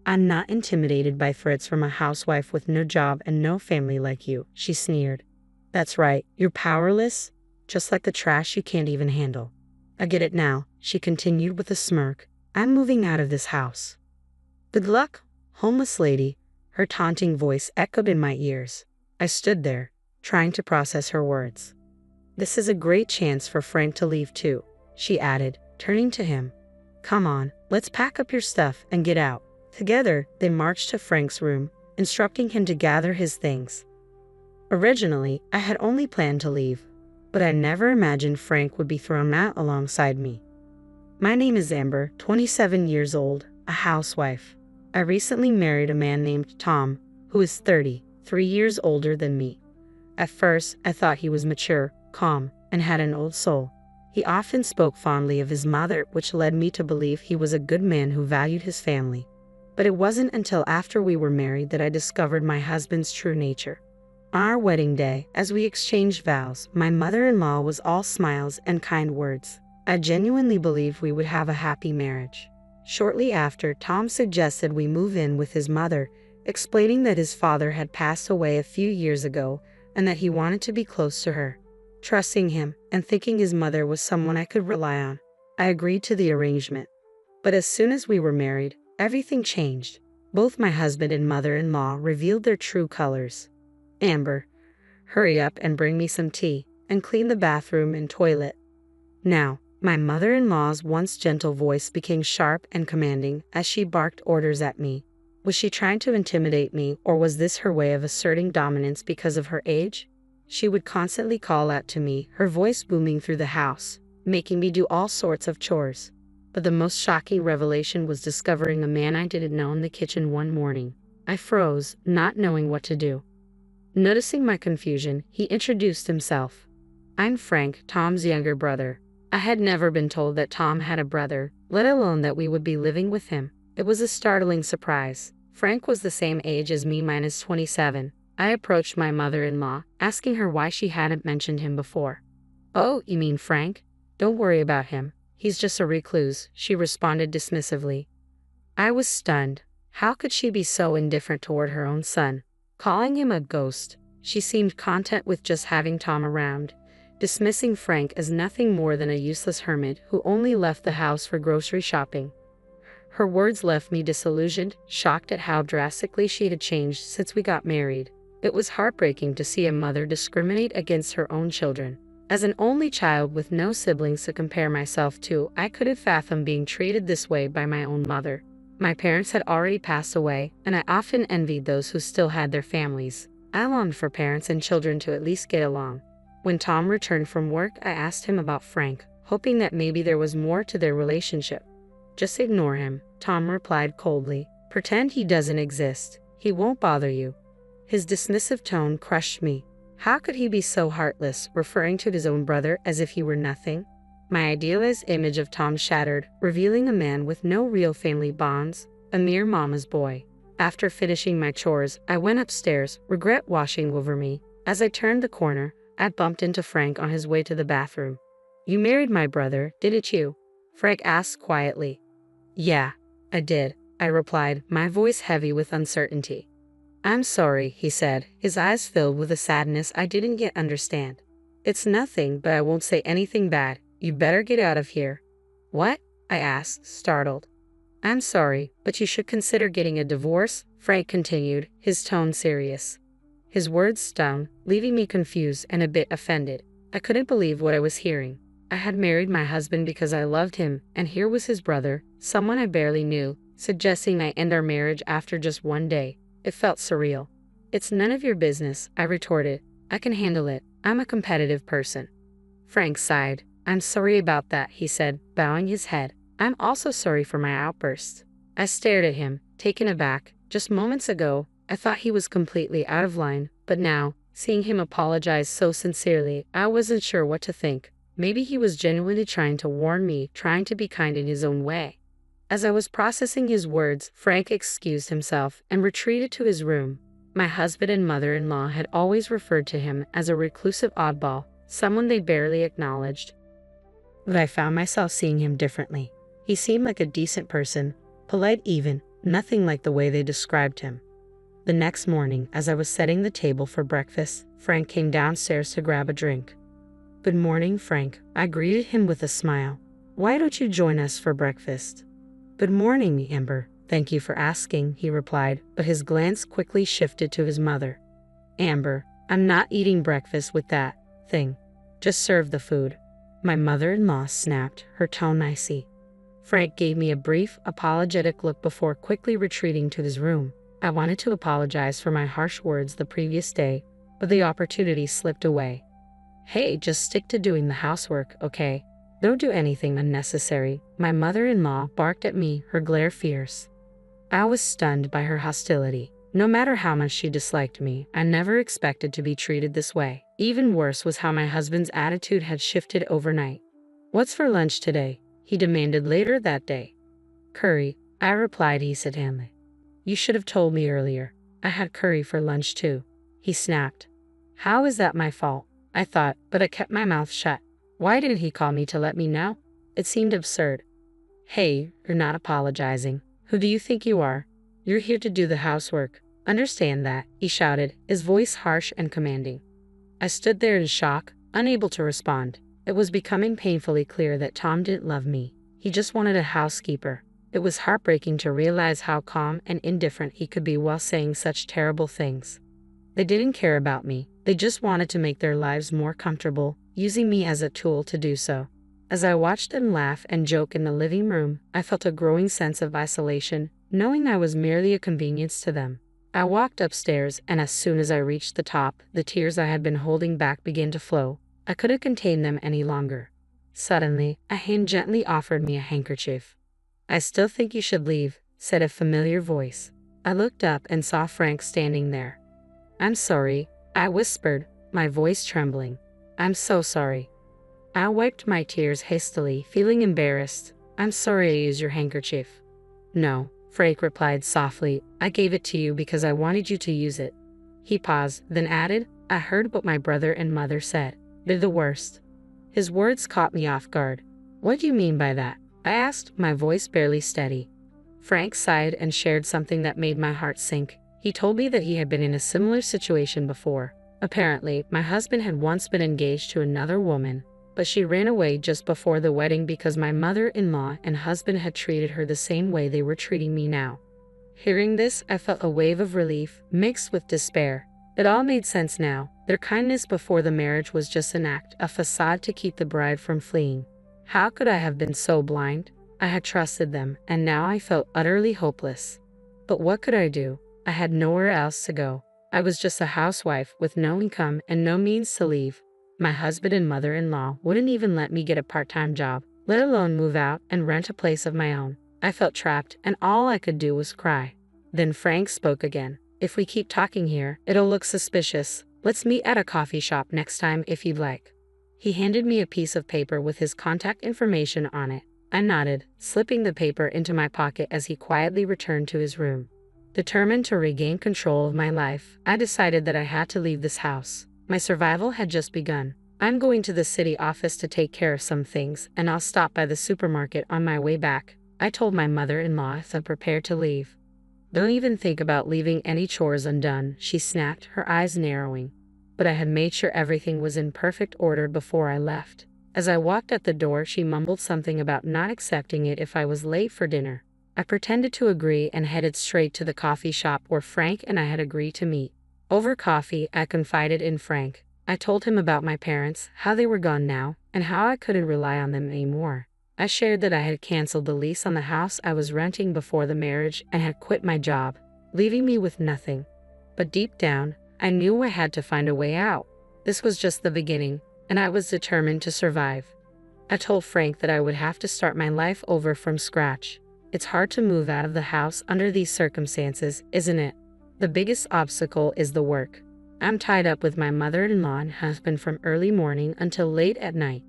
I'm not intimidated by threats from a housewife with no job and no family like you, she sneered. That's right, you're powerless, just like the trash you can't even handle. I get it now, she continued with a smirk. I'm moving out of this house. Good luck, homeless lady, her taunting voice echoed in my ears. I stood there, trying to process her words. This is a great chance for Frank to leave too, she added, turning to him. Come on, let's pack up your stuff and get out. Together, they marched to Frank's room, instructing him to gather his things. Originally, I had only planned to leave, but I never imagined Frank would be thrown out alongside me. My name is Amber, 27 years old, a housewife. I recently married a man named Tom, who is 30, 3 years older than me. At first, I thought he was mature, calm, and had an old soul. He often spoke fondly of his mother, which led me to believe he was a good man who valued his family. But it wasn't until after we were married that I discovered my husband's true nature. On our wedding day, as we exchanged vows, my mother-in-law was all smiles and kind words. I genuinely believed we would have a happy marriage. Shortly after, Tom suggested we move in with his mother, explaining that his father had passed away a few years ago and that he wanted to be close to her. Trusting him and thinking his mother was someone I could rely on, I agreed to the arrangement. But as soon as we were married, everything changed. Both my husband and mother-in-law revealed their true colors. Amber, hurry up and bring me some tea, and clean the bathroom and toilet. Now, my mother-in-law's once gentle voice became sharp and commanding as she barked orders at me. Was she trying to intimidate me, or was this her way of asserting dominance because of her age? She would constantly call out to me, her voice booming through the house, making me do all sorts of chores. But the most shocking revelation was discovering a man I didn't know in the kitchen one morning. I froze, not knowing what to do. Noticing my confusion, he introduced himself. I'm Frank, Tom's younger brother. I had never been told that Tom had a brother, let alone that we would be living with him. It was a startling surprise. Frank was the same age as me minus 27. I approached my mother-in-law, asking her why she hadn't mentioned him before. Oh, you mean Frank? Don't worry about him. He's just a recluse, she responded dismissively. I was stunned. How could she be so indifferent toward her own son? Calling him a ghost, she seemed content with just having Tom around, dismissing Frank as nothing more than a useless hermit who only left the house for grocery shopping. Her words left me disillusioned, shocked at how drastically she had changed since we got married. It was heartbreaking to see a mother discriminate against her own children. As an only child with no siblings to compare myself to, I couldn't fathom being treated this way by my own mother. My parents had already passed away, and I often envied those who still had their families. I longed for parents and children to at least get along. When Tom returned from work, I asked him about Frank, hoping that maybe there was more to their relationship. Just ignore him, Tom replied coldly. Pretend he doesn't exist. He won't bother you. His dismissive tone crushed me. How could he be so heartless, referring to his own brother as if he were nothing? My idealized image of Tom shattered, revealing a man with no real family bonds, a mere mama's boy. After finishing my chores, I went upstairs, regret washing over me. As I turned the corner, I bumped into Frank on his way to the bathroom. You married my brother, didn't you? Frank asked quietly. Yeah, I did, I replied, my voice heavy with uncertainty. I'm sorry, he said, his eyes filled with a sadness I didn't yet understand. It's nothing, but I won't say anything bad. You better get out of here. What? I asked, startled. I'm sorry, but you should consider getting a divorce, Frank continued, his tone serious. His words stung, leaving me confused and a bit offended. I couldn't believe what I was hearing. I had married my husband because I loved him, and here was his brother, someone I barely knew, suggesting I end our marriage after just one day. It felt surreal. It's none of your business, I retorted. I can handle it. I'm a competitive person. Frank sighed. I'm sorry about that, he said, bowing his head. I'm also sorry for my outburst. I stared at him, taken aback. Just moments ago, I thought he was completely out of line, but now, seeing him apologize so sincerely, I wasn't sure what to think. Maybe he was genuinely trying to warn me, trying to be kind in his own way. As I was processing his words, Frank excused himself and retreated to his room. My husband and mother-in-law had always referred to him as a reclusive oddball, someone they barely acknowledged. But I found myself seeing him differently. He seemed like a decent person, polite even, nothing like the way they described him. The next morning, as I was setting the table for breakfast, Frank came downstairs to grab a drink. "Good morning, Frank," I greeted him with a smile. "Why don't you join us for breakfast?" "Good morning, Amber. Thank you for asking," he replied, but his glance quickly shifted to his mother. "Amber, I'm not eating breakfast with that thing. Just serve the food." My mother-in-law snapped, her tone icy. Frank gave me a brief, apologetic look before quickly retreating to his room. I wanted to apologize for my harsh words the previous day, but the opportunity slipped away. "Hey, just stick to doing the housework, okay? Don't do anything unnecessary," my mother-in-law barked at me, her glare fierce. I was stunned by her hostility. No matter how much she disliked me, I never expected to be treated this way. Even worse was how my husband's attitude had shifted overnight. "What's for lunch today?" he demanded later that day. "Curry," I replied hesitantly. "You should have told me earlier. I had curry for lunch too," he snapped. "How is that my fault?" I thought, but I kept my mouth shut. Why didn't he call me to let me know? It seemed absurd. "Hey, you're not apologizing. Who do you think you are? You're here to do the housework. Understand that," he shouted, his voice harsh and commanding. I stood there in shock, unable to respond. It was becoming painfully clear that Tom didn't love me. He just wanted a housekeeper. It was heartbreaking to realize how calm and indifferent he could be while saying such terrible things. They didn't care about me. They just wanted to make their lives more comfortable, using me as a tool to do so. As I watched them laugh and joke in the living room, I felt a growing sense of isolation, knowing I was merely a convenience to them. I walked upstairs, and as soon as I reached the top, the tears I had been holding back began to flow. I couldn't contain them any longer. Suddenly, a hand gently offered me a handkerchief. "I still think you should leave," said a familiar voice. I looked up and saw Frank standing there. "I'm sorry," I whispered, my voice trembling. "I'm so sorry." I wiped my tears hastily, feeling embarrassed. "I'm sorry I used your handkerchief." "No," Frank replied softly. "I gave it to you because I wanted you to use it." He paused, then added, "I heard what my brother and mother said. They're the worst." His words caught me off guard. "What do you mean by that?" I asked, my voice barely steady. Frank sighed and shared something that made my heart sink. He told me that he had been in a similar situation before. Apparently, my husband had once been engaged to another woman, but she ran away just before the wedding because my mother-in-law and husband had treated her the same way they were treating me now. Hearing this, I felt a wave of relief, mixed with despair. It all made sense now. Their kindness before the marriage was just an act, a facade to keep the bride from fleeing. How could I have been so blind? I had trusted them, and now I felt utterly hopeless. But what could I do? I had nowhere else to go. I was just a housewife with no income and no means to leave. My husband and mother-in-law wouldn't even let me get a part-time job, let alone move out and rent a place of my own. I felt trapped, and all I could do was cry. Then Frank spoke again. "If we keep talking here, it'll look suspicious. Let's meet at a coffee shop next time if you'd like." He handed me a piece of paper with his contact information on it. I nodded, slipping the paper into my pocket as he quietly returned to his room. Determined to regain control of my life, I decided that I had to leave this house. My survival had just begun. "I'm going to the city office to take care of some things, and I'll stop by the supermarket on my way back," I told my mother-in-law as I prepared to leave. "Don't even think about leaving any chores undone," she snapped, her eyes narrowing. But I had made sure everything was in perfect order before I left. As I walked out the door, she mumbled something about not accepting it if I was late for dinner. I pretended to agree and headed straight to the coffee shop where Frank and I had agreed to meet. Over coffee, I confided in Frank. I told him about my parents, how they were gone now, and how I couldn't rely on them anymore. I shared that I had canceled the lease on the house I was renting before the marriage and had quit my job, leaving me with nothing. But deep down, I knew I had to find a way out. This was just the beginning, and I was determined to survive. I told Frank that I would have to start my life over from scratch. It's hard to move out of the house under these circumstances, isn't it? The biggest obstacle is the work. I'm tied up with my mother-in-law and husband from early morning until late at night.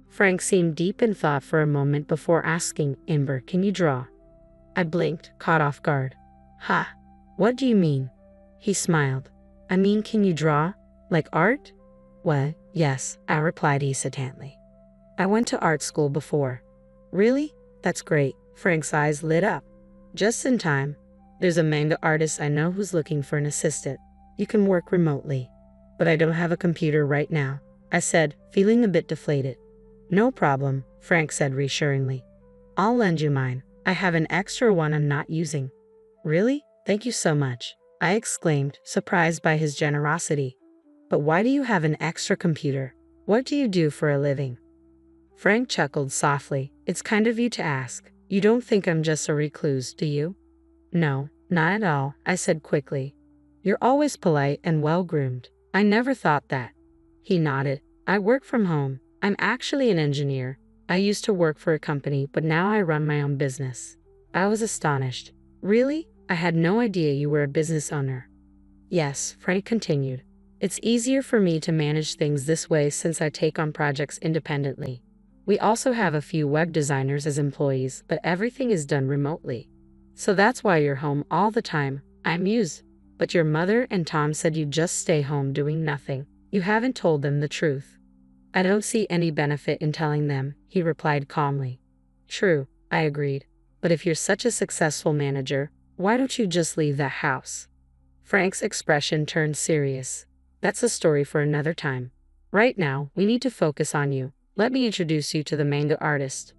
Frank seemed deep in thought for a moment before asking, "Amber, can you draw?" I blinked, caught off guard. "Ha! What do you mean?" He smiled. "I mean, can you draw? Like art?" "Well, yes," I replied hesitantly. "I went to art school before." "Really? That's great." Frank's eyes lit up. Just in time. There's a manga artist I know who's looking for an assistant. You can work remotely. But I don't have a computer right now, I said, feeling a bit deflated. No problem, Frank said reassuringly. I'll lend you mine. I have an extra one I'm not using. Really? Thank you so much, I exclaimed, surprised by his generosity. But why do you have an extra computer? What do you do for a living? Frank chuckled softly. It's kind of you to ask. You don't think I'm just a recluse, do you? No, not at all, I said quickly. You're always polite and well-groomed. I never thought that. He nodded. I work from home. I'm actually an engineer. I used to work for a company, but now I run my own business. I was astonished. Really? I had no idea you were a business owner. Yes, Frank continued. It's easier for me to manage things this way since I take on projects independently. We also have a few web designers as employees, but everything is done remotely. So that's why you're home all the time, I mused. But your mother and Tom said you just stay home doing nothing. You haven't told them the truth. I don't see any benefit in telling them, he replied calmly. True, I agreed. But if you're such a successful manager, why don't you just leave that house? Frank's expression turned serious. That's a story for another time. Right now, we need to focus on you. Let me introduce you to the manga artist.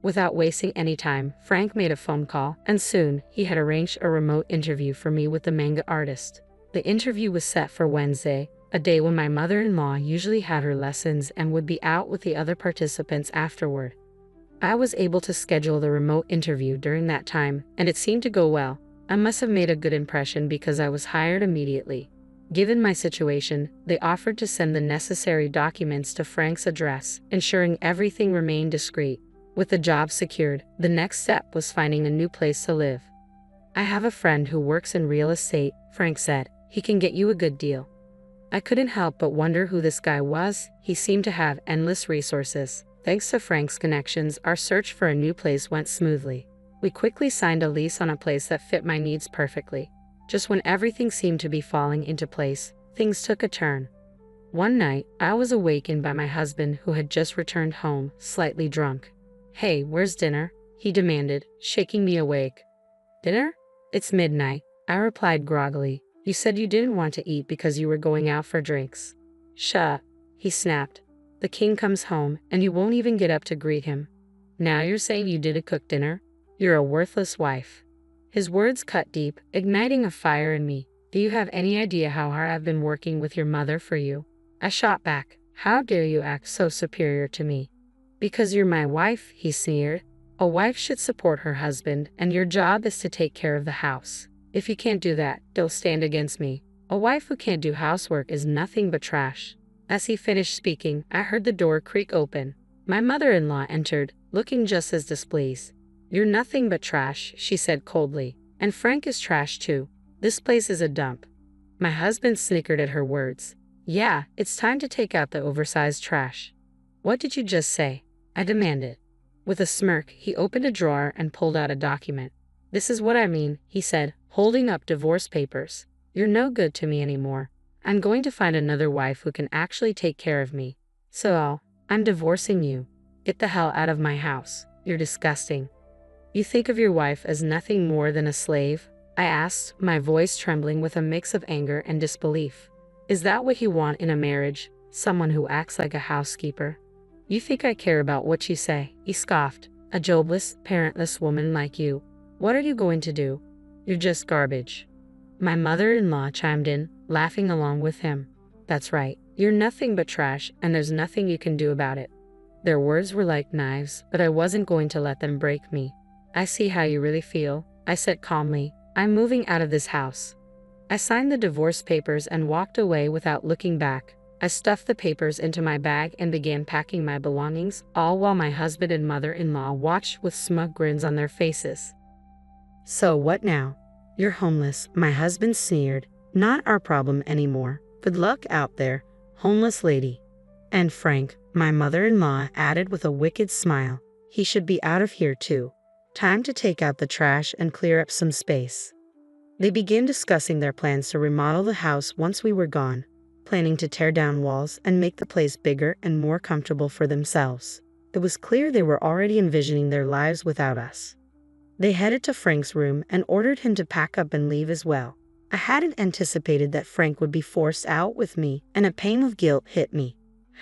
Without wasting any time, Frank made a phone call, and soon, he had arranged a remote interview for me with the manga artist. The interview was set for Wednesday, a day when my mother-in-law usually had her lessons and would be out with the other participants afterward. I was able to schedule the remote interview during that time, and it seemed to go well. I must have made a good impression because I was hired immediately. Given my situation, they offered to send the necessary documents to Frank's address, ensuring everything remained discreet. With the job secured, the next step was finding a new place to live. I have a friend who works in real estate, Frank said. He can get you a good deal. I couldn't help but wonder who this guy was. He seemed to have endless resources. Thanks to Frank's connections, our search for a new place went smoothly. We quickly signed a lease on a place that fit my needs perfectly. Just when everything seemed to be falling into place, things took a turn. One night, I was awakened by my husband who had just returned home, slightly drunk. Hey, where's dinner? He demanded, shaking me awake. Dinner? It's midnight, I replied groggily. You said you didn't want to eat because you were going out for drinks. Shut up, he snapped. The king comes home, and you won't even get up to greet him. Now you're saying you didn't cook dinner? You're a worthless wife. His words cut deep, igniting a fire in me. Do you have any idea how hard I've been working with your mother for you? I shot back. How dare you act so superior to me? Because you're my wife, he sneered. A wife should support her husband, and your job is to take care of the house. If you can't do that, don't stand against me. A wife who can't do housework is nothing but trash. As he finished speaking, I heard the door creak open. My mother-in-law entered, looking just as displeased. You're nothing but trash, she said coldly. And Frank is trash too. This place is a dump. My husband snickered at her words. Yeah, it's time to take out the oversized trash. What did you just say? I demanded. With a smirk, he opened a drawer and pulled out a document. This is what I mean, he said, holding up divorce papers. You're no good to me anymore. I'm going to find another wife who can actually take care of me. So, I'm divorcing you. Get the hell out of my house. You're disgusting. You think of your wife as nothing more than a slave? I asked, my voice trembling with a mix of anger and disbelief. Is that what you want in a marriage? Someone who acts like a housekeeper? You think I care about what you say? He scoffed. A jobless, parentless woman like you. What are you going to do? You're just garbage. My mother-in-law chimed in, laughing along with him. That's right. You're nothing but trash, and there's nothing you can do about it. Their words were like knives, but I wasn't going to let them break me. I see how you really feel, I said calmly. I'm moving out of this house. I signed the divorce papers and walked away without looking back. I stuffed the papers into my bag and began packing my belongings, all while my husband and mother-in-law watched with smug grins on their faces. So what now? You're homeless, my husband sneered. Not our problem anymore. Good luck out there, homeless lady. And Frank, my mother-in-law added with a wicked smile. He should be out of here too. Time to take out the trash and clear up some space. They began discussing their plans to remodel the house once we were gone, planning to tear down walls and make the place bigger and more comfortable for themselves. It was clear they were already envisioning their lives without us. They headed to Frank's room and ordered him to pack up and leave as well. I hadn't anticipated that Frank would be forced out with me, and a pang of guilt hit me.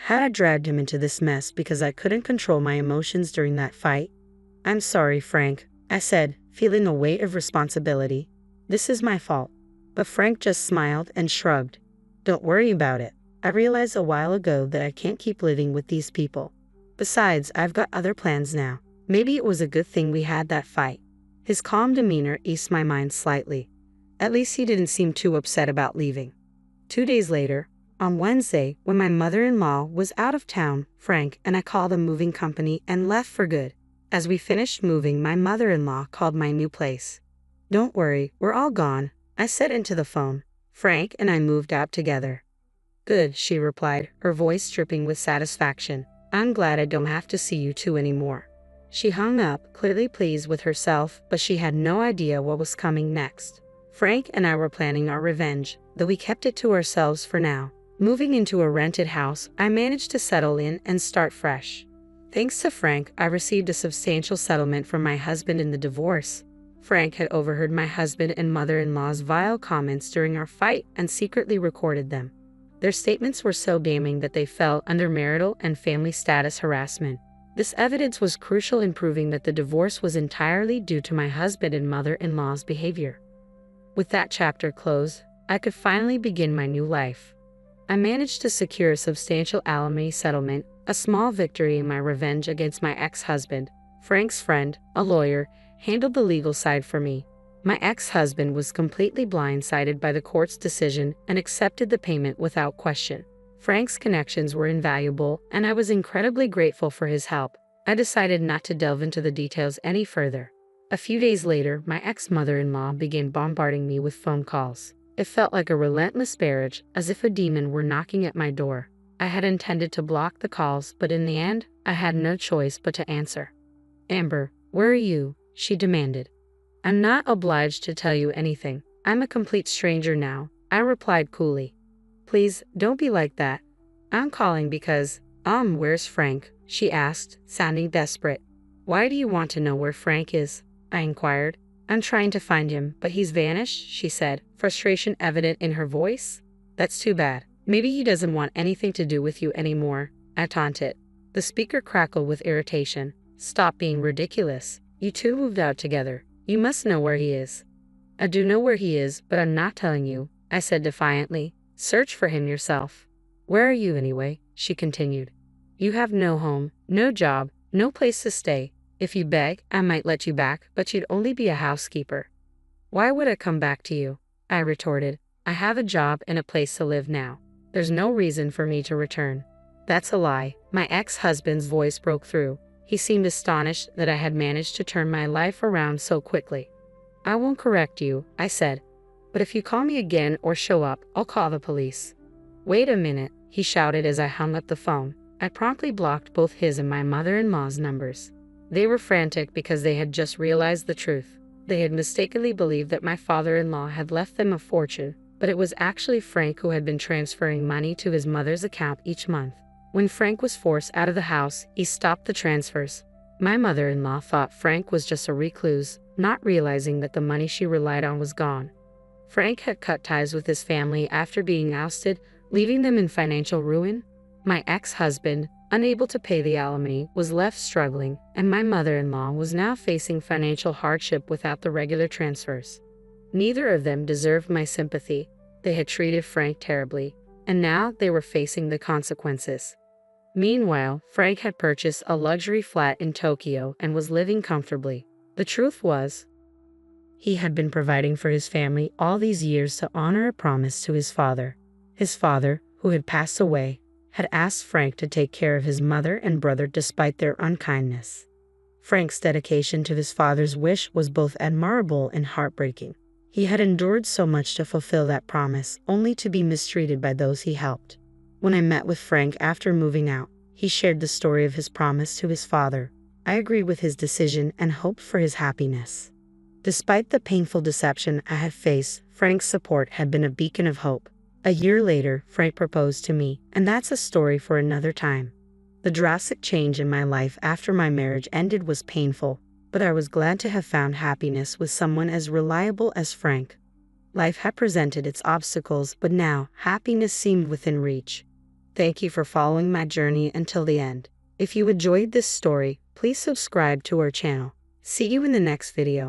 Had I dragged him into this mess because I couldn't control my emotions during that fight? "I'm sorry, Frank," I said, feeling a weight of responsibility. "This is my fault." But Frank just smiled and shrugged. "Don't worry about it. I realized a while ago that I can't keep living with these people. Besides, I've got other plans now. Maybe it was a good thing we had that fight." His calm demeanor eased my mind slightly. At least he didn't seem too upset about leaving. 2 days later, on Wednesday, when my mother-in-law was out of town, Frank and I called a moving company and left for good. As we finished moving, my mother-in-law called my new place. "Don't worry, we're all gone," I said into the phone. "Frank and I moved out together." "Good," she replied, her voice dripping with satisfaction. "I'm glad I don't have to see you two anymore." She hung up, clearly pleased with herself, but she had no idea what was coming next. Frank and I were planning our revenge, though we kept it to ourselves for now. Moving into a rented house, I managed to settle in and start fresh. Thanks to Frank, I received a substantial settlement from my husband in the divorce. Frank had overheard my husband and mother-in-law's vile comments during our fight and secretly recorded them. Their statements were so damning that they fell under marital and family status harassment. This evidence was crucial in proving that the divorce was entirely due to my husband and mother-in-law's behavior. With that chapter closed, I could finally begin my new life. I managed to secure a substantial alimony settlement, a small victory in my revenge against my ex-husband. Frank's friend, a lawyer, handled the legal side for me. My ex-husband was completely blindsided by the court's decision and accepted the payment without question. Frank's connections were invaluable, and I was incredibly grateful for his help. I decided not to delve into the details any further. A few days later, my ex-mother-in-law began bombarding me with phone calls. It felt like a relentless barrage, as if a demon were knocking at my door. I had intended to block the calls, but in the end, I had no choice but to answer. "Amber, where are you?" she demanded. "I'm not obliged to tell you anything. I'm a complete stranger now," I replied coolly. "Please, don't be like that. I'm calling because, where's Frank?" she asked, sounding desperate. "Why do you want to know where Frank is?" I inquired. "I'm trying to find him, but he's vanished," she said, frustration evident in her voice. "That's too bad. Maybe he doesn't want anything to do with you anymore," I taunted. The speaker crackled with irritation. "Stop being ridiculous. You two moved out together. You must know where he is." "I do know where he is, but I'm not telling you," I said defiantly. "Search for him yourself." "Where are you anyway?" she continued. "You have no home, no job, no place to stay. If you beg, I might let you back, but you'd only be a housekeeper." "Why would I come back to you?" I retorted. "I have a job and a place to live now. There's no reason for me to return." "That's a lie." My ex-husband's voice broke through. He seemed astonished that I had managed to turn my life around so quickly. "I won't correct you," I said. "But if you call me again or show up, I'll call the police." "Wait a minute," he shouted as I hung up the phone. I promptly blocked both his and my mother-in-law's numbers. They were frantic because they had just realized the truth. They had mistakenly believed that my father-in-law had left them a fortune, but it was actually Frank who had been transferring money to his mother's account each month. When Frank was forced out of the house, he stopped the transfers. My mother-in-law thought Frank was just a recluse, not realizing that the money she relied on was gone. Frank had cut ties with his family after being ousted, leaving them in financial ruin. My ex-husband, unable to pay the alimony, was left struggling, and my mother-in-law was now facing financial hardship without the regular transfers. Neither of them deserved my sympathy. They had treated Frank terribly, and now they were facing the consequences. Meanwhile, Frank had purchased a luxury flat in Tokyo and was living comfortably. The truth was, he had been providing for his family all these years to honor a promise to his father. His father, who had passed away, had asked Frank to take care of his mother and brother despite their unkindness. Frank's dedication to his father's wish was both admirable and heartbreaking. He had endured so much to fulfill that promise, only to be mistreated by those he helped. When I met with Frank after moving out, he shared the story of his promise to his father. I agreed with his decision and hoped for his happiness. Despite the painful deception I had faced, Frank's support had been a beacon of hope. A year later, Frank proposed to me, and that's a story for another time. The drastic change in my life after my marriage ended was painful, but I was glad to have found happiness with someone as reliable as Frank. Life had presented its obstacles, but now happiness seemed within reach. Thank you for following my journey until the end. If you enjoyed this story, please subscribe to our channel. See you in the next video.